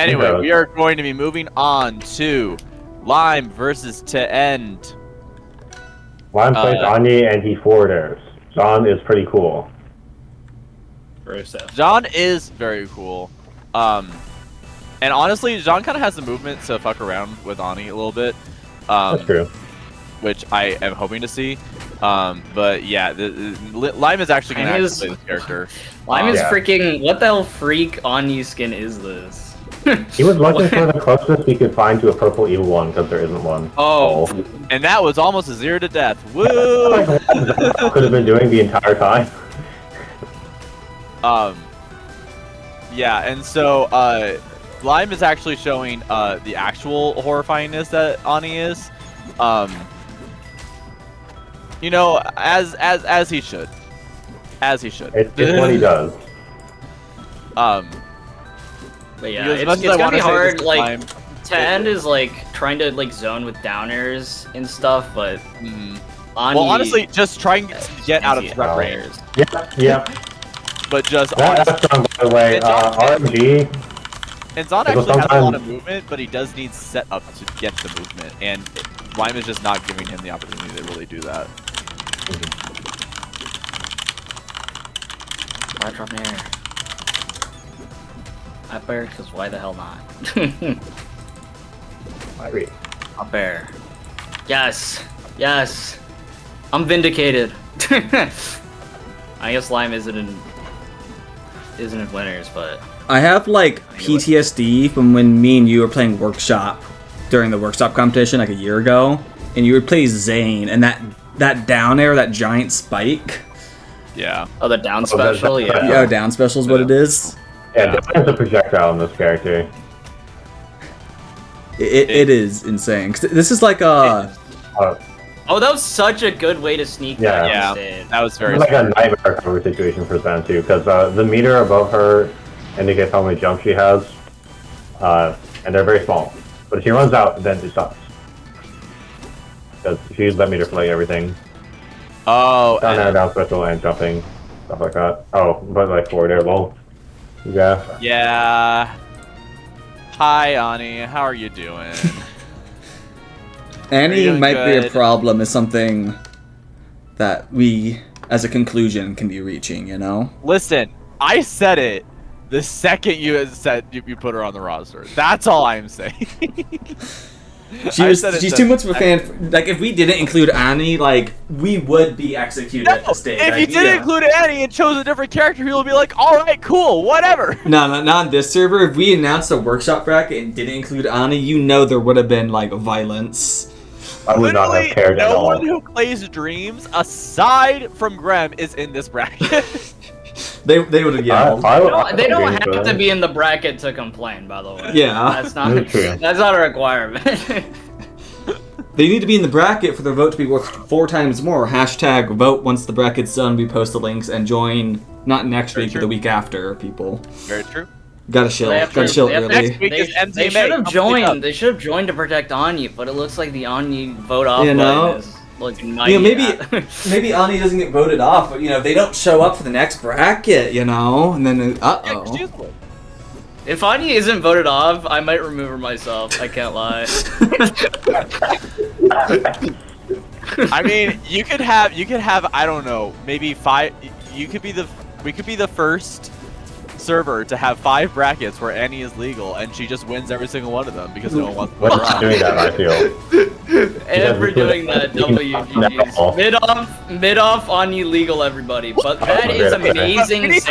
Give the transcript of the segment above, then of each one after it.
Anyway, we are going to be moving on to Lime versus TehEnd. Lime plays Ani and he forwarders. Xanne is pretty cool. Xanne is very cool. And honestly, Xanne kind of has the movement to fuck around with Ani a little bit. That's true. Which I am hoping to see. But yeah, Lime is actually going to play this character. Lime is freaking... What the hell freak Ani skin is this? He was looking for the closest he could find to a purple evil one, because there isn't one. Oh. And that was almost a 0 to death. Woo! Could have been doing the entire time. Yeah, and so, Lime is actually showing, the actual horrifyingness that Ani is. You know, as he should. As he should. It's what he does. But yeah, it's gonna be hard, like, TehEnd is, like, trying to, like, zone with downers and stuff, but... Well, honestly, just trying to get out of threat range. Yeah. But just... That's strong, by the way. RMG... And Xanne actually has a lot of movement, but he does need setup to get the movement, and Lime is just not giving him the opportunity to really do that. Why drop in air? Up air, because why the hell not? Up air. Yes! Yes! I'm vindicated! I guess Lime isn't in winners, but... I have, like, PTSD from when me and you were playing Workshop during the Workshop competition, like, a year ago, and you would play Xanne, and that down air, that giant spike. Yeah. Oh, the down special? Yeah. Yeah, down special is what it is. Yeah, there's a projectile in this character. It is insane. This is like a... Oh, that was such a good way to sneak that. Yeah, that was very like a nightmare cover situation for Xanne, too, because the meter above her indicates how many jumps she has, and they're very small. But if she runs out, then it stops. Because she used that meter for like everything. Oh, down air, down special, and jumping, stuff like that. Oh, but like forward air, lol. Yeah. Yeah. Hi, Ani. How are you doing? Annie might be a problem is something that we, as a conclusion, can be reaching, you know? Listen, I said it the second you said you put her on the roster. That's all I'm saying. She's too much of a fan. Like, if we didn't include Annie, like, we would be executed at the stage. If you didn't include Annie and chose a different character, people would be like, alright, cool, whatever. No, not on this server. If we announced a workshop bracket and didn't include Annie, you know there would have been, like, violence. I would not have cared at all. No one who plays Dreams, aside from Grem, is in this bracket. They would have yelled. They don't have to be in the bracket to complain, by the way. Yeah. That's not a requirement. They need to be in the bracket for their vote to be worth 4 times more. Hashtag vote once the bracket's done. We post the links and join, not next week, but the week after, people. Very true. Gotta chill early. Next week is MTMA. They should have joined. They should have joined to protect Ani, but it looks like the Ani vote off button is looking mighty. You know, maybe Ani doesn't get voted off, but you know, if they don't show up for the next bracket, you know, and then If Ani isn't voted off, I might remove her myself. I can't lie. I mean, you could have I don't know, maybe 5. We could be the first server to have 5 brackets where Annie is legal, and she just wins every single one of them because no one wants to. We're doing that, I feel. And we're doing that. WGGs. Mid off Ani legal, everybody. But that is amazing. We need to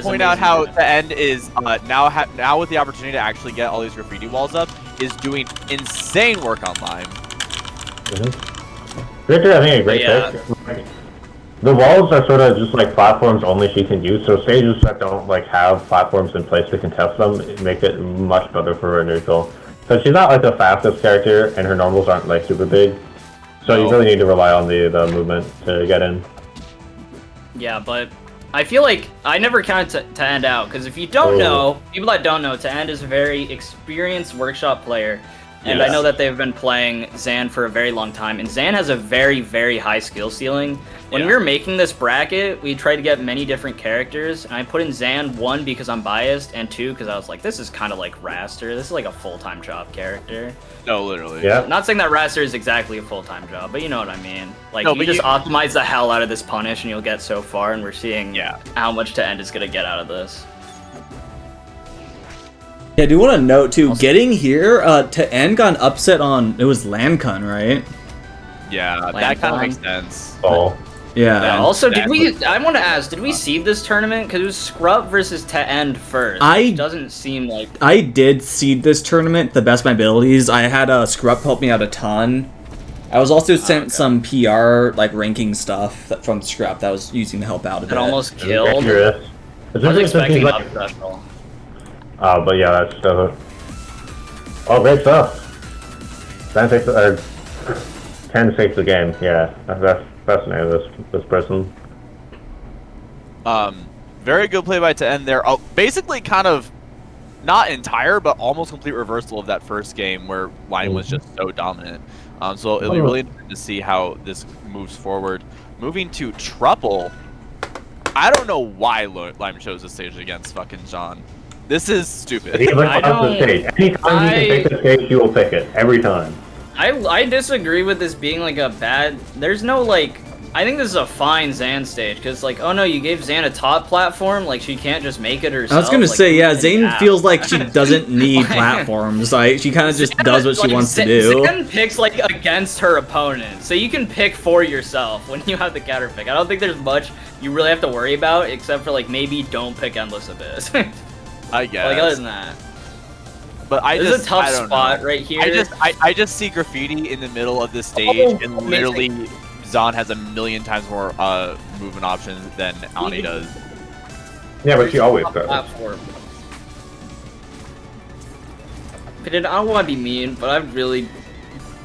point out how TehEnd is now with the opportunity to actually get all these graffiti walls up, is doing insane work on Lime. Victor, I think a great pick. The walls are sort of just like platforms only she can use, so stages that don't like have platforms in place to contest them make it much better for her neutral. Because she's not like the fastest character, and her normals aren't like super big, so you really need to rely on the movement to get in. Yeah, but I feel like I never counted TehEnd out, because if you don't know, people that don't know, TehEnd is a very experienced workshop player. And I know that they've been playing Xanne for a very long time, and Xanne has a very, very high skill ceiling. When we were making this bracket, we tried to get many different characters, and I put in Xanne, 1, because I'm biased, and 2, because I was like, this is kind of like Raster. This is like a full-time job character. No, literally. Yeah. Not saying that Raster is exactly a full-time job, but you know what I mean. Like, No, you just optimize the hell out of this punish, and you'll get so far, and we're seeing how much TehEnd is going to get out of this. Yeah, I do want to note too, getting here, TehEnd got an upset on, it was Lancun, right? Yeah, that kind of makes sense. Oh. Yeah. Also, I want to ask, did we seed this tournament? Because it was Scrub versus TehEnd first. It doesn't seem like... I did seed this tournament, the best of my abilities. I had Scrub help me out a ton. I was also sent some PR, like, ranking stuff from Scrub that I was using to help out a bit. It almost killed. I was expecting up special. But yeah, that's oh, great stuff. 10 takes the game. Yeah, that's fascinating. This person. Very good play by TehEnd there. Basically, kind of not entire, but almost complete reversal of that first game where Lime was just so dominant. So it'll be really interesting to see how this moves forward. Moving to Truple. I don't know why Lime chose this stage against fucking Xanne. This is stupid. He likes the stage. Anytime you can pick the stage, you will pick it. Every time. I disagree with this being like a bad... There's no like... I think this is a fine Xanne stage, because like, oh no, you gave Xanne a top platform, like she can't just make it herself. I was gonna like, say, yeah, Xanne feels like she doesn't need platforms. Like, she kind of just does what she wants to do. Xanne picks like against her opponent, so you can pick for yourself when you have the counter pick. I don't think there's much you really have to worry about, except for like maybe don't pick Endless Abyss. I guess. Like other than that. But This is a tough spot right here. I just see graffiti in the middle of this stage, and literally Xanne has a million times more movement options than Ani does. Yeah, but she always does. I don't want to be mean, but I really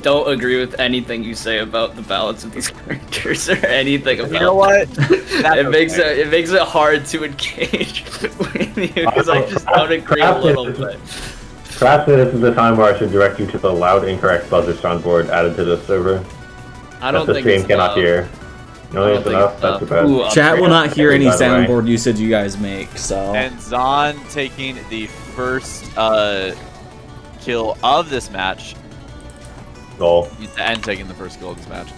don't agree with anything you say about the balance of these characters or anything about. You know what? It makes it hard to engage with you because I just don't agree a little bit. Perhaps this is the time where I should direct you to the loud incorrect buzzer soundboard added to this server. I don't think the stream cannot hear. You don't think it's enough? That's the best. Chat will not hear any soundboard usage you guys make, so. And Xanne taking the first kill of this match. Goal. And taking the first kill of this match.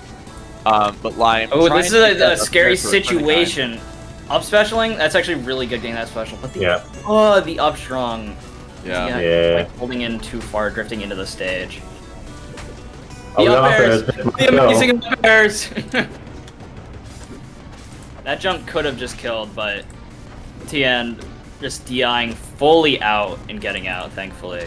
But Lime. Oh, this is a scary situation. Up specialing, that's actually really good getting that special. But the the up strong. Yeah. Like holding in too far, drifting into the stage. Oh, the up airs! The amazing up airs! That jump could have just killed, but TehEnd just DIing fully out and getting out, thankfully.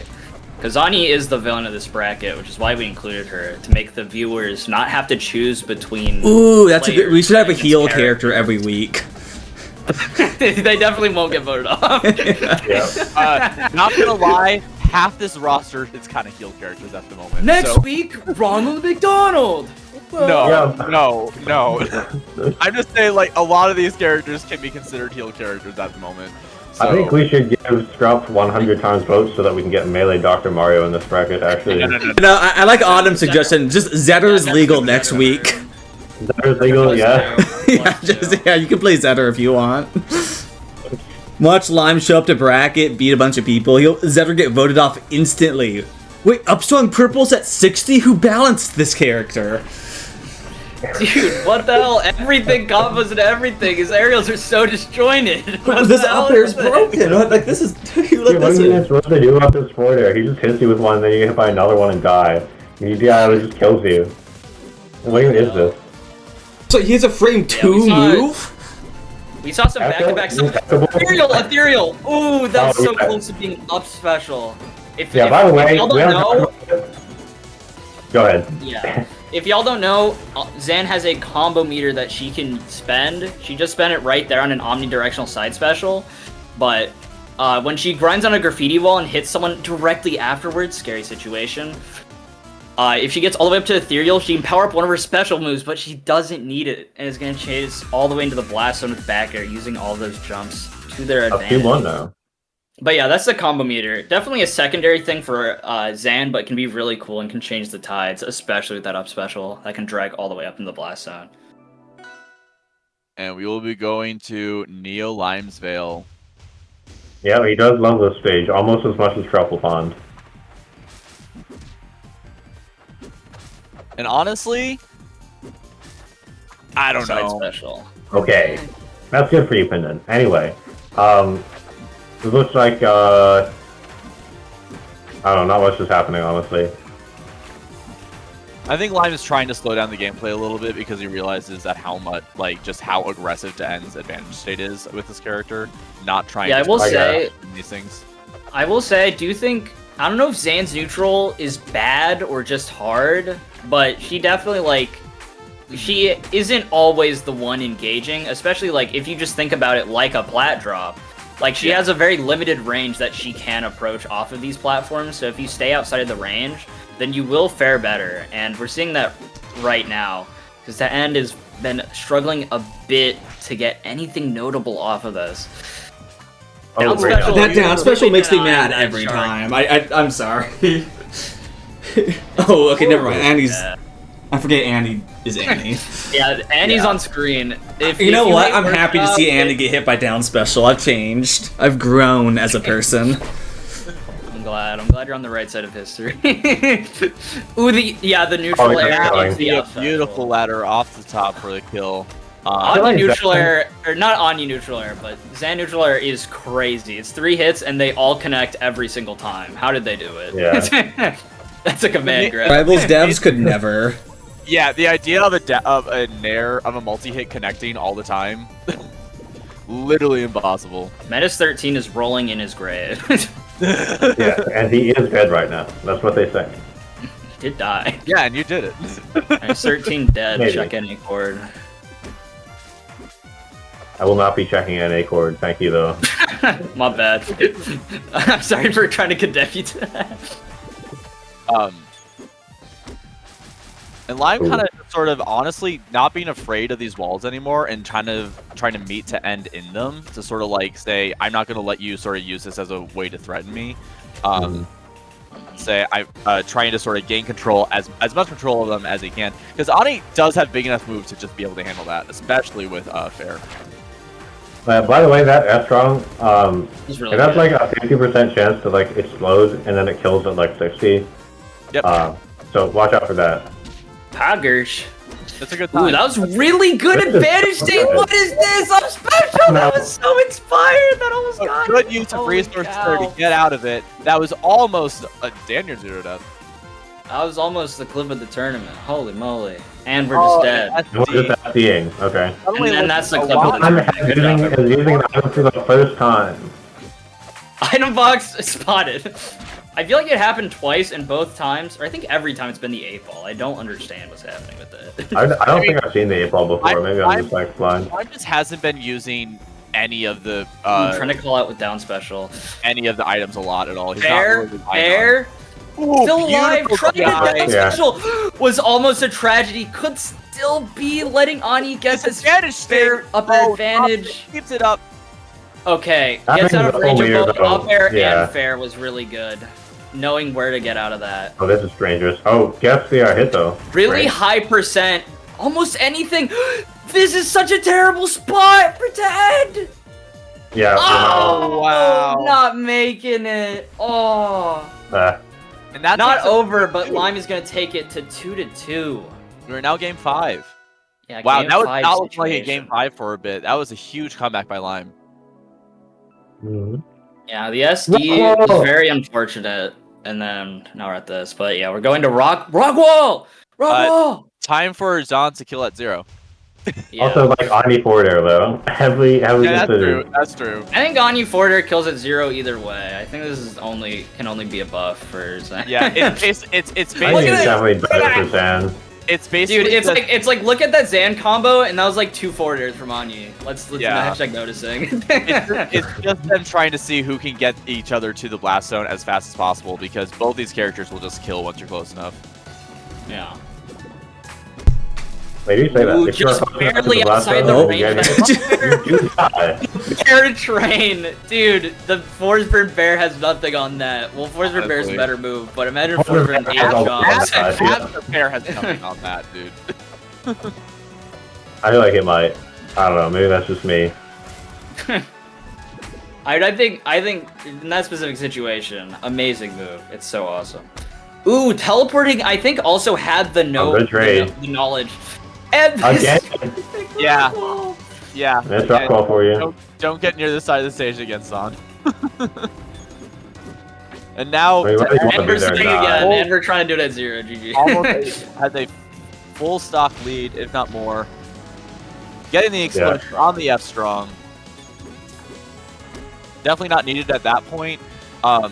Because Ani is the villain of this bracket, which is why we included her, to make the viewers not have to choose between. Ooh, that's a good. We should have a heal character every week. They definitely won't get voted off. Not gonna lie, half this roster is kind of heal characters at the moment. Next week, Ronald McDonald. No. I'm just saying, like, a lot of these characters can be considered heal characters at the moment. So. I think we should give Scruff 100 times votes so that we can get Melee Dr. Mario in this bracket, actually. No, I like Autumn's suggestion. Just Zetter is legal next week. Zetter's legal, yeah. You can play Zetter if you want. Watch Lime show up to bracket, beat a bunch of people. Zetter get voted off instantly. Wait, Upstrong Purple's at 60? Who balanced this character? Dude, what the hell? Everything combos and everything. His aerials are so disjointed. This up air is broken. Like, this is. What are you supposed to do about this forward air? He just hits you with one, then you get hit by another one and die. And you die, it just kills you. What even is this? So he has a frame 2 move? We saw some back-to-back stuff. Ethereal! Ooh, that was so close to being up special. By the way, y'all don't know... Go ahead. Yeah. If y'all don't know, Xanne has a combo meter that she can spend. She just spent it right there on an omnidirectional side special. But when she grinds on a graffiti wall and hits someone directly afterwards, scary situation. If she gets all the way up to Ethereal, she can power up one of her special moves, but she doesn't need it, and is going to chase all the way into the blast zone with back air, using all those jumps to their advantage. 2-1 now. But yeah, that's the combo meter. Definitely a secondary thing for Xanne, but can be really cool and can change the tides, especially with that up special that can drag all the way up in the blast zone. And we will be going to Neo Lime's Veil. Yeah, he does love this stage almost as much as Truffle Pond. And honestly, I don't Side know. special. Okay, that's good for you, Pendant. Anyway, it looks like I don't know, not much is happening, honestly. I think Lime is trying to slow down the gameplay a little bit because he realizes that how much, like, just how aggressive TehEnd's advantage state is with this character. Not trying Yeah, to I will say, these things. I do think, I don't know if Xanne's neutral is bad or just hard, but she definitely, like, she isn't always the one engaging, especially, like, if you just think about it like a plat drop. Like, she has a very limited range that she can approach off of these platforms, so if you stay outside of the range, then you will fare better, and we're seeing that right now, because TehEnd has been struggling a bit to get anything notable off of this. Oh, great. That down special makes me Keep an eye mad on that every shark. time. I'm sorry. Oh, okay, never mind. Annie's. Yeah. I forget Annie is Annie. Yeah, Annie's on screen. You know what? I'm hate happy to workshop, see Annie get hit by down special. I've changed. I've grown as a person. I'm glad you're on the right side of history. Ooh, the neutral Oh, air yeah. is the A up special. beautiful ladder off the top for the kill. Anya neutral air, or not Anya neutral air, but Xanne neutral air is crazy. It's 3 hits and they all connect every single time. How did they do it? Yeah. That's a command grab. Rivals devs could never. Yeah, the idea of a nair of a multi-hit connecting all the time, literally impossible. Menace 13 is rolling in his grave. Yeah, and he is dead right now. That's what they say. He did die. Yeah, and you did it. Menace 13 dead. Maybe. Check any cord. I will not be checking NA cord. Thank you, though. My bad. I'm sorry for trying to condemn you to that. And Lime kind of sort of honestly not being afraid of these walls anymore and trying to meet TehEnd in them to sort of like say, I'm not going to let you sort of use this as a way to threaten me. Say I'm trying to sort of gain control, as much control of them as he can, because Ani does have big enough moves to just be able to handle that, especially with Fair. By the way, that S-Strong, He's really it has good. like a 50% chance to like explode and then it kills at like 60. Yep. So watch out for that. Poggers. That's a good time. Ooh, that was really good This is advantage so state. good. What is this? I'm special. That was so inspired. That almost got Good me. use of Holy resources cow. there to get out of it. That was almost a damn near 0 death. That was almost the clip of the tournament. Holy moly. And we're just dead. And we're just seeing. Okay. And then that's the clip of the I'm tournament. using an item for the first time. Item box spotted. I feel like it happened twice, and both times, or I think every time it's been the 8-ball. I don't understand what's happening with it. I don't think I've seen the 8-ball before. Maybe I'm I'm- just like blind. Lime just hasn't been using any of the I'm trying to call out with down special. items a lot at all. He's Fair, not really relying fair, on- still alive. beautiful Trying to guy. down Yeah. special was almost a tragedy. Could still be letting Ani get It's his advantage fair state. up Oh, advantage. keeps it up. Okay, That gets out means of the range full of meter, both up air though. Yeah. and fair was really good. Knowing where to get out of that. Oh, this is dangerous. Oh, guess the hit though. Really Great. high percent. Almost anything. This is such a terrible spot for TehEnd. Yeah. Oh, wow. not making it. Oh. And that's Not over, but Lime is going to take it to 2-2. We're now game 5. Yeah, Wow, game that was five not looking like a situation. game 5 for a bit. That was a huge comeback by Lime. Mhm. Yeah, the SD Whoa. was very unfortunate. And then now we're at this. But yeah, we're going to Rock Wall! Rock Wall! Time for Xanne to kill at 0. Yeah. Also, like Ani forward air though. Heavily Yeah, that's considered. true. That's true. I think Anya Forder kills at 0 either way. I think this is can only be a buff for Xanne. Yeah, it's I think basically it's definitely better for Xanne. it's basically Dude, just- it's like look at that Xanne combo, and that was like 2 forwarders from Anya. Let's Yeah. hashtag noticing. it's just them trying to see who can get each other to the blast zone as fast as possible, because both these characters will just kill once you're close enough. Yeah. Wait, you say that? Ooh, If you're just close enough to barely the blast outside the zone, range. you do die. Air train, dude. The Forsberg Bear has nothing on that. Well, Forsberg Bear's a better move, but imagine Forsberg Bear jobs. Half the pair has nothing on that, dude. I feel like it might. I don't know. Maybe that's just me. I think in that specific situation, amazing move. It's so awesome. Ooh, teleporting. I think also had the the knowledge. And Again? Yeah. Yeah. That's rock wall for you. Don't get near the side of the stage again, Son. And now, Wait, and we're sitting there, again, nah. and we're trying to do it at 0. GG. almost has a full stock lead, if not more. Getting the explosion on the F strong. Definitely not needed at that point. But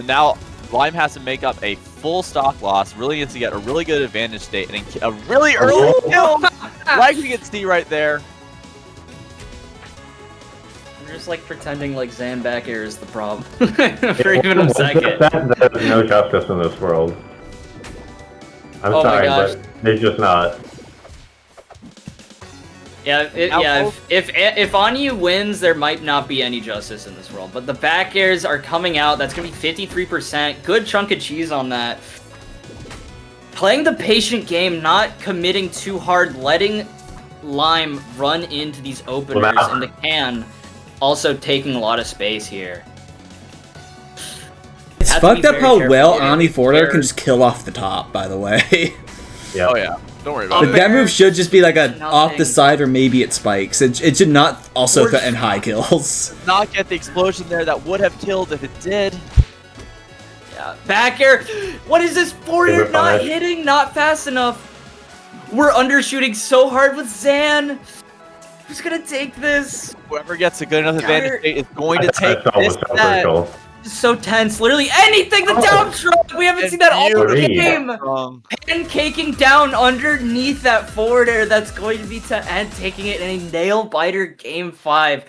now Lime has to make up a full stock loss. Really needs to get a really good advantage state and a really early kill. Like we get C right there. I'm just like pretending like Xanne back air is the problem for even a second. There's no justice in this world. I'm Oh my sorry, gosh. but there's just not. Yeah, if Anu wins, there might not be any justice in this world. But the back airs are coming out. That's gonna be 53%. Good chunk of cheese on that. Playing the patient game, not committing too hard, letting Lime run into these openers in the can, also taking a lot of space here. It's fucked up how well Ani Forder can just kill off the top, by the way. Yeah. Oh yeah. Don't worry about Like, it. that move should just be like a Nothing. off the side or maybe it spikes. It should not also threaten high kills. Not get the explosion there that would have killed if it did. Yeah, back air. What is this forward Favorite not punish. hitting? Not fast enough. We're undershooting so hard with Xanne. Who's gonna take this? Whoever gets a good enough Counter- advantage state is going to take That's this almost so set. crucial. It's so tense. Literally anything. The Oh. down stroke. We haven't seen that all Beautiful. game. Wrong. Pancaking down underneath that forward air. That's going to be TehEnd taking it in a nail biter game 5.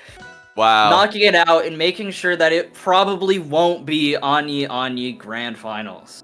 Wow. Knocking it out and making sure that it probably won't be Ani grand finals.